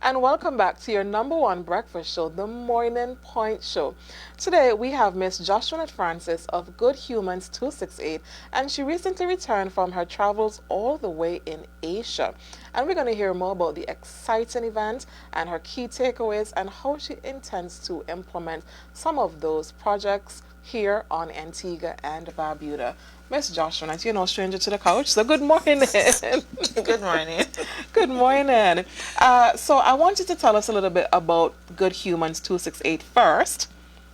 and welcome back to your number one breakfast show, The Morning Point Show. Today we have Miss Joshua Francis of Good Humans 268, and she recently returned from her travels all the way in Asia. And we're going to hear more about the exciting event and her key takeaways and how she intends to implement some of those projects here on Antigua and Barbuda. Miss Joshua, you're no stranger to the couch, so good morning. Good morning. Good morning. So I want you to tell us a little bit about Good Humans 268 first.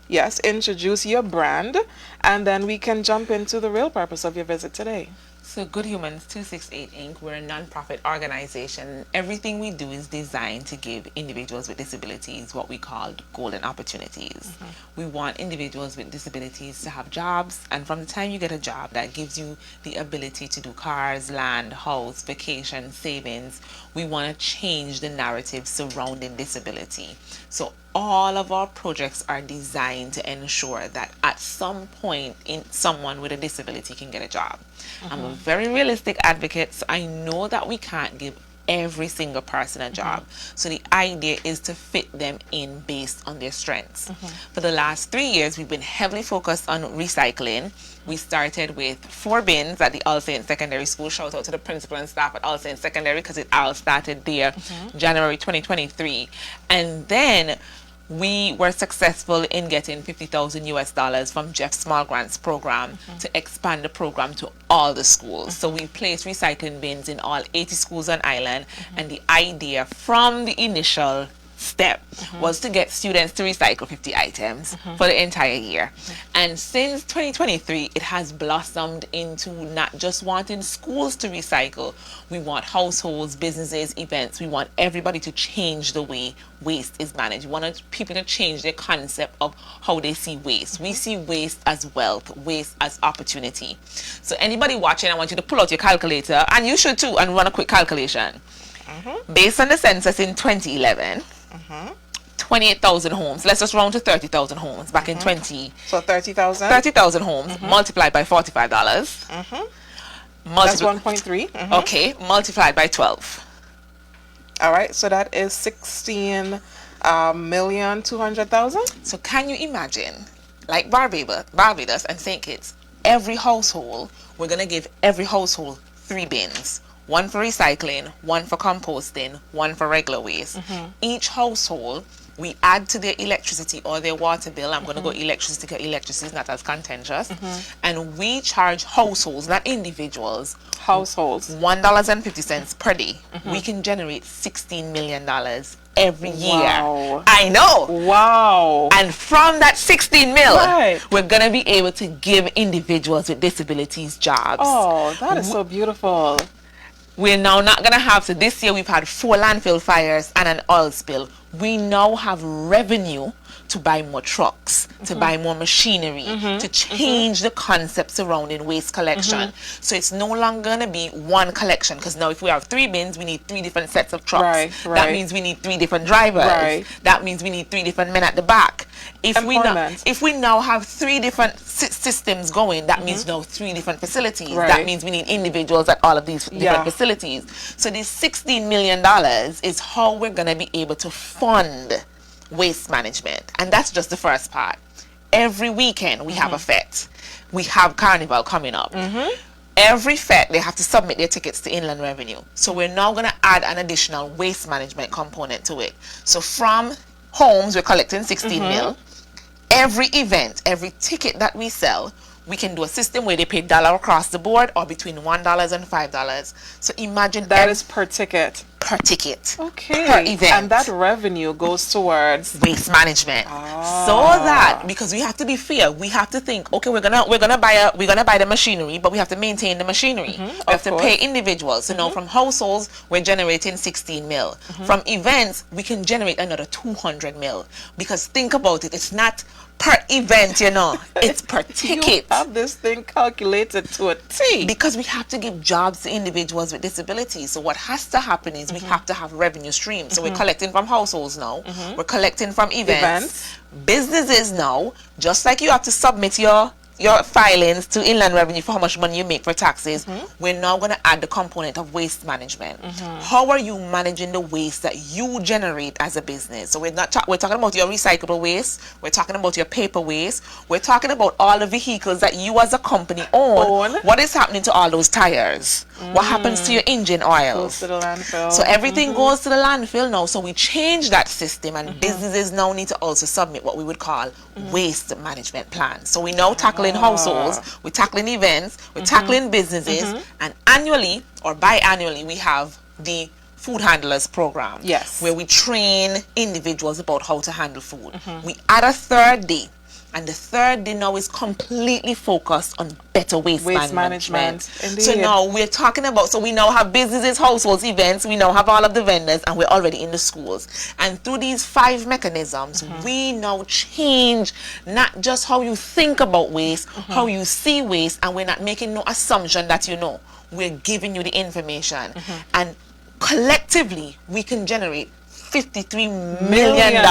Yes, introduce your brand, and then we can jump into the real purpose of your visit today. So Good Humans 268 Inc., we're a non-profit organization. Everything we do is designed to give individuals with disabilities what we call golden opportunities. We want individuals with disabilities to have jobs, and from the time you get a job, that gives you the ability to do cars, land, house, vacation, savings. We want to change the narrative surrounding disability. So all of our projects are designed to ensure that at some point someone with a disability can get a job. I'm a very realistic advocate, so I know that we can't give every single person a job. So the idea is to fit them in based on their strengths. For the last 3 years, we've been heavily focused on recycling. We started with 4 bins at the All Saints Secondary School. Shout out to the principal and staff at All Saints Secondary because it all started there January 2023. And then we were successful in getting $50,000 from Jeff Small Grants program to expand the program to all the schools. So we placed recycling bins in all 80 schools on island, and the idea from the initial step was to get students to recycle 50 items for the entire year. And since 2023, it has blossomed into not just wanting schools to recycle. We want households, businesses, events. We want everybody to change the way waste is managed. We want people to change their concept of how they see waste. We see waste as wealth, waste as opportunity. So anybody watching, I want you to pull out your calculator, and you should too, and run a quick calculation. Based on the census in 2011, 28,000 homes. Let's just round to 30,000 homes back in 20. So 30,000? 30,000 homes multiplied by $45. That's 1.3. Okay, multiplied by 12. All right, so that is 16,200,000. So can you imagine, like Barbados and St. Kitts, every household, we're going to give every household 3 bins. 1 for recycling, 1 for composting, 1 for regular waste. Each household, we add to their electricity or their water bill. I'm going to go electricity because electricity is not as contentious. And we charge households, not individuals, Households. $1.50 per day. We can generate $16 million every year. Wow. I know. Wow. And from that 16 mil, Right. we're going to be able to give individuals with disabilities jobs. Oh, that is so beautiful. We're now not going to have, so this year we've had 4 landfill fires and an oil spill. We now have revenue to buy more trucks, to buy more machinery, to change the concept surrounding waste collection. So it's no longer going to be one collection, because now if we have 3 bins, we need 3 different sets of trucks. Right. That means we need 3 different drivers. Right. That means we need 3 different men at the back. If we now have 3 different systems going, that means now 3 different facilities. Right. That means we need individuals at all of these different facilities. So this $16 million is how we're going to be able to fund waste management. And that's just the first part. Every weekend we have a fete. We have Carnival coming up. Every fete, they have to submit their tickets to Inland Revenue. So we're now going to add an additional waste management component to it. So from homes, we're collecting 16 mil. Every event, every ticket that we sell, we can do a system where they pay $1 across the board or between $1 and $5. So imagine That is per ticket. per ticket. Okay. Per event. And that revenue goes towards waste management. So that, because we have to be fair, we have to think, okay, we're gonna buy the machinery, but we have to maintain the machinery. We have to pay individuals. So now from households, we're generating 16 mil. From events, we can generate another 200 mil. Because think about it, it's not per event, it's per ticket. You have this thing calculated to a T. Because we have to give jobs to individuals with disabilities. So what has to happen is we have to have revenue streams. So we're collecting from households now. We're collecting from events. Businesses now, just like you have to submit your your filings to Inland Revenue for how much money you make for taxes, we're now going to add the component of waste management. How are you managing the waste that you generate as a business? So we're talking about your recyclable waste, we're talking about your paper waste, we're talking about all the vehicles that you as a company own. What is happening to all those tires? What happens to your engine oils? Goes to the landfill. So everything goes to the landfill now. So we change that system, and businesses now need to also submit what we would call waste management plans. So we now tackling households, we're tackling events, we're tackling businesses, and annually or biannually we have the food handlers program. Yes. Where we train individuals about how to handle food. We add a third day. And the third day now is completely focused on better waste management. Indeed. So now we're talking about, so we now have businesses, households, events, we now have all of the vendors, and we're already in the schools. And through these 5 mechanisms, we now change not just how you think about waste, how you see waste, and we're not making no assumption that you know. We're giving you the information. And collectively, we can generate $53 million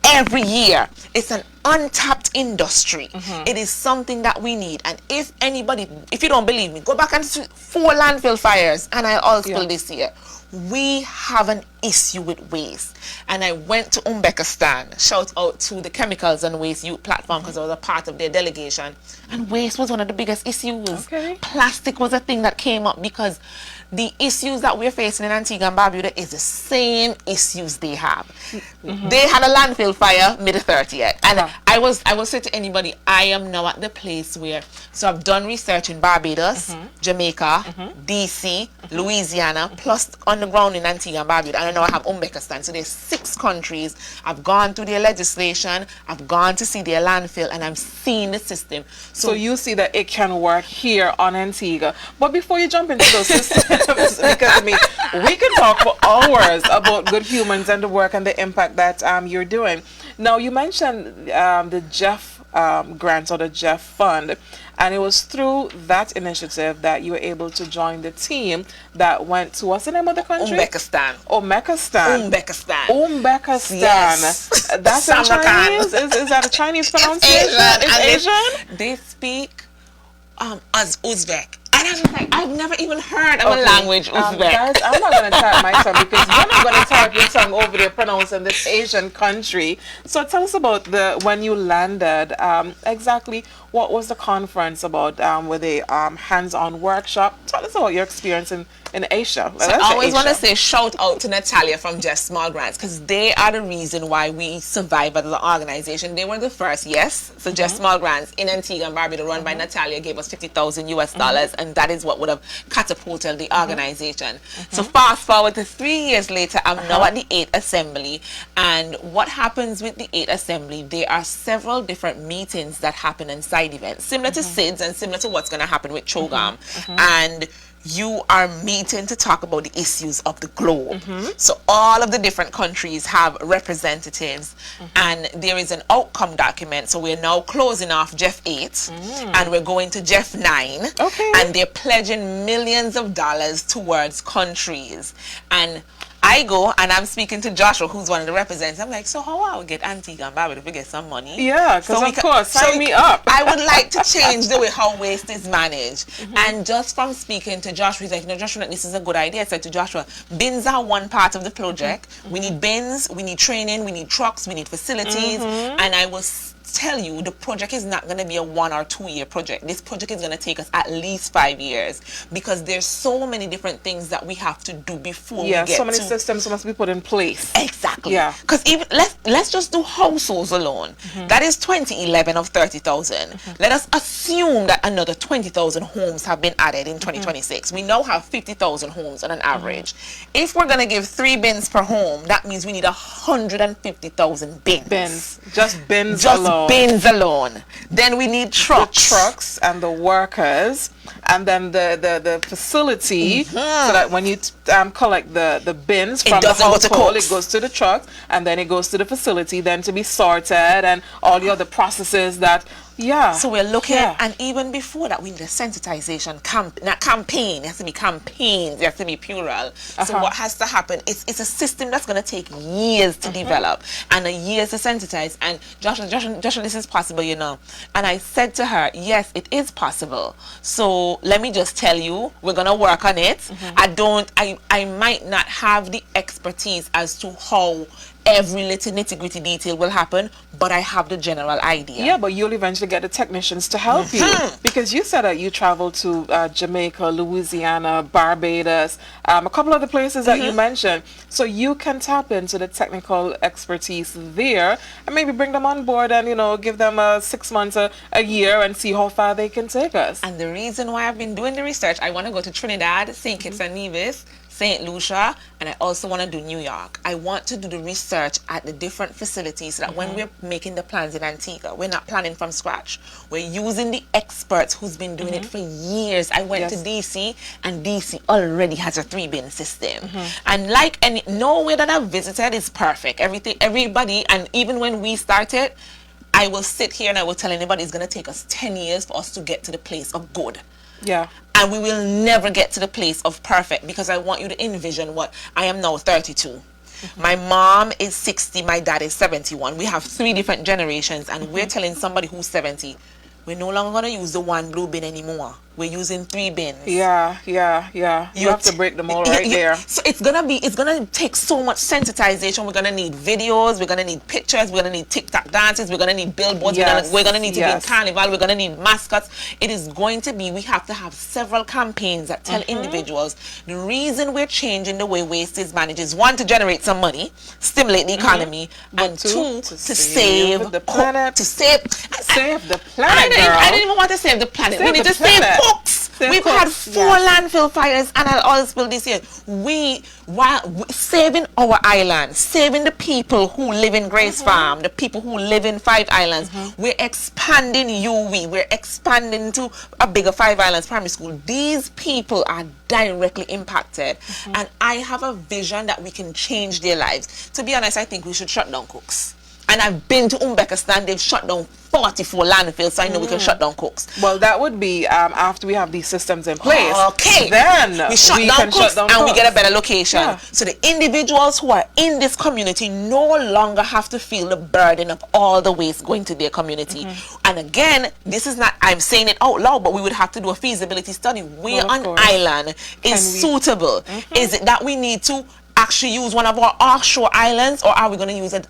every year. It's an untapped industry. It is something that we need. And if you don't believe me, go back and see 4 landfill fires, and I'll all spill this year. We have an issue with waste. And I went to Uzbekistan, shout out to the Chemicals and Waste Youth Platform, because I was a part of their delegation. And waste was one of the biggest issues. Plastic was a thing that came up because the issues that we're facing in Antigua and Barbuda is the same issues they have. They had a landfill fire mid-30th. And I will say to anybody, I am now at the place where, so I've done research in Barbados, Jamaica, DC, Louisiana, plus on the ground in Antigua and Barbuda. And I know I have Uzbekistan. So there's 6 countries. I've gone through their legislation, I've gone to see their landfill, and I'm seeing the system. So you see that it can work here on Antigua. But before you jump into those systems, because I mean, we can talk for hours about Good Humans and the work and the impact that you're doing. Now, you mentioned the Jeff grant or the Jeff Fund, and it was through that initiative that you were able to join the team that went to, what's the name of the country? Uzbekistan. Yes. That's in Chinese? Is that a Chinese pronunciation? It's Asian? They speak as Uzbek. And I was like, I've never even heard of a language Uzbek. Guys, I'm not going to type my tongue because you're not going to type your tongue over there pronouncing this Asian country. So tell us about when you landed, exactly what was the conference about with a hands-on workshop? Tell us about your experience in Asia. So I always want to say shout out to Natalia from Just Small Grants, because they are the reason why we survive as an organization. They were the first, yes. So Just Small Grants in Antigua and Barbuda, run by Natalia, gave us $50,000 US, and that is what would have catapulted the organization. So fast forward to 3 years later, I'm now at the 8th Assembly, and what happens with the 8th Assembly, there are several different meetings that happen in side events, similar to SIDS and similar to what's going to happen with CHOGAM. And you are meeting to talk about the issues of the globe. So all of the different countries have representatives, and there is an outcome document. So we're now closing off Jeff 8, and we're going to Jeff 9, and they're pledging millions of dollars towards countries. And I go and I'm speaking to Joshua, who's one of the representatives. I'm like, so how I would get Antigua and Barbuda if we get some money? Yeah, because of course, sign me up. I would like to change the way how waste is managed. And just from speaking to Joshua, he's like, no, Joshua, this is a good idea. I said to Joshua, bins are one part of the project. We need bins, we need training, we need trucks, we need facilities. And I will tell you, the project is not going to be a 1 or 2 year project. This project is going to take us at least 5 years, because there's so many different things that we have to do before we get so many systems must be put in place. Exactly. Yeah. Because even let's just do households alone. That is 2011 of 30,000. Let us assume that another 20,000 homes have been added in 2026. We now have 50,000 homes on an average. If we're going to give 3 bins per home, that means we need 150,000 bins. Just bins alone. Bins alone. Then we need trucks. The trucks and the workers, and then the facility, so that when you collect the bins from the household, it goes to the truck, and then it goes to the facility, then to be sorted, and all the other processes that Yeah. So we're looking Yeah. and even before that, we need a sensitization not campaign. It has to be campaigns. It has to be plural. So what has to happen? It's a system that's going to take years to develop and a years to sensitize. And Joshua, this is possible, you know. And I said to her, yes, it is possible. So let me just tell you, we're going to work on it. I might not have the expertise as to how every little nitty-gritty detail will happen, but I have the general idea. Yeah, but you'll eventually get the technicians to help you, because you said that you traveled to Jamaica, Louisiana, Barbados, a couple other places that you mentioned. So you can tap into the technical expertise there and maybe bring them on board and, you know, give them 6 months, a year, and see how far they can take us. And the reason why I've been doing the research, I want to go to Trinidad, St. Kitts and Nevis, St. Lucia, and I also want to do New York. I want to do the research at the different facilities so that when we're making the plans in Antigua, we're not planning from scratch. We're using the experts who's been doing it for years. I went to DC, and DC already has a 3-bin system. And like nowhere that I've visited is perfect. Everybody, and even when we started, I will sit here and I will tell anybody it's going to take us 10 years for us to get to the place of good. Yeah. And we will never get to the place of perfect, because I want you to envision what I am now 32. My mom is 60, my dad is 71. We have 3 different generations, and we're telling somebody who's 70, we're no longer going to use the 1 blue bin anymore. We're using 3 bins. Yeah. You have to break them all right there. So it's gonna take so much sensitization. We're gonna need videos, we're gonna need pictures, we're gonna need TikTok dances, we're gonna need billboards, we're gonna need to be in carnival, we're gonna need mascots. It is going to be, we have to have several campaigns that tell individuals the reason we're changing the way waste is managed is 1, to generate some money, stimulate the economy, and 2, to save the planet. Save the planet, girl. I didn't even want to save the planet. We need to save cooks. We've had 4 landfill fires and an oil spill this year. While saving our island, saving the people who live in Grace Farm, the people who live in 5 Islands, we're expanding UWI, we're expanding to a bigger 5 Islands primary school. These people are directly impacted, and I have a vision that we can change their lives. To be honest, I think we should shut down cooks. And I've been to Uzbekistan, they've shut down 44 landfills, so I know we can shut down cooks. Well, that would be after we have these systems in place. Okay. Then we shut down cooks and we get a better location. Yeah. So the individuals who are in this community no longer have to feel the burden of all the waste going to their community. And again, this is not, I'm saying it out loud, but we would have to do a feasibility study. Where an island is suitable? Is it that we need to actually use one of our offshore islands, or are we going to use a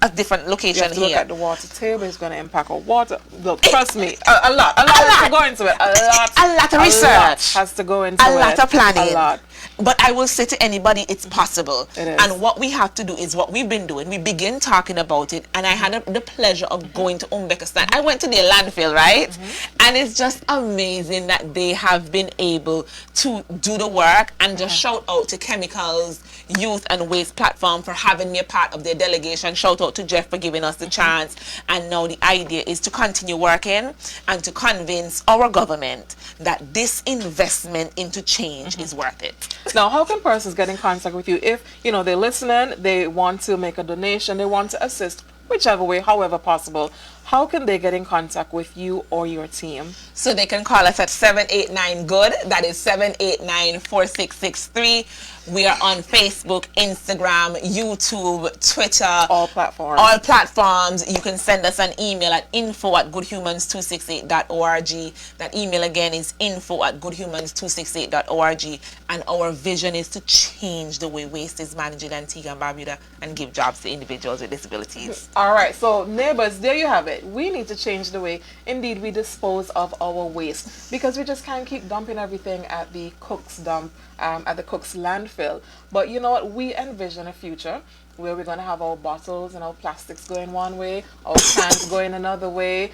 different location you have to here? Look at the water table. It's going to impact our water. Look, trust me, a lot has to go into it. A lot of research has to go into it. A lot of planning. A lot. But I will say to anybody, it's possible. It is. And what we have to do is what we've been doing. We begin talking about it, and I had the pleasure of going to Uzbekistan. I went to their landfill, right? And it's just amazing that they have been able to do the work, and just shout out to Chemicals Youth and Waste Platform for having me a part of their delegation. Shout out to Jeff for giving us the chance. And now the idea is to continue working and to convince our government that this investment into change is worth it. Now, how can persons get in contact with you if, you know, they're listening, they want to make a donation, they want to assist, whichever way, however possible? How can they get in contact with you or your team? So they can call us at 789-GOOD. That is 789-4663. We are on Facebook, Instagram, YouTube, Twitter. All platforms. All platforms. You can send us an email at info@goodhumans268.org. That email again is info@goodhumans268.org. And our vision is to change the way waste is managed in Antigua and Barbuda and give jobs to individuals with disabilities. All right. So neighbors, there you have it. We need to change the way, indeed, we dispose of our waste, because we just can't keep dumping everything at the Cook's dump, at the Cook's landfill. But you know what? We envision a future where we're going to have our bottles and our plastics going one way, our cans going another way.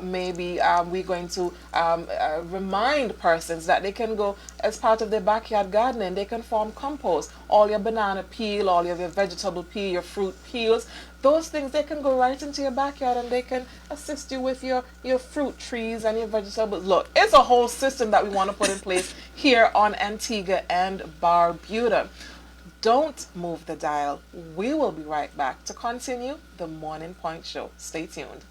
Maybe we're going to remind persons that they can go, as part of their backyard gardening, they can form compost. All your banana peel, all of your vegetable peel, your fruit peels, those things, they can go right into your backyard and they can assist you with your fruit trees and your vegetables. Look, it's a whole system that we want to put in place here on Antigua and Barbuda. Don't move the dial. We will be right back to continue the Morning Point Show. Stay tuned.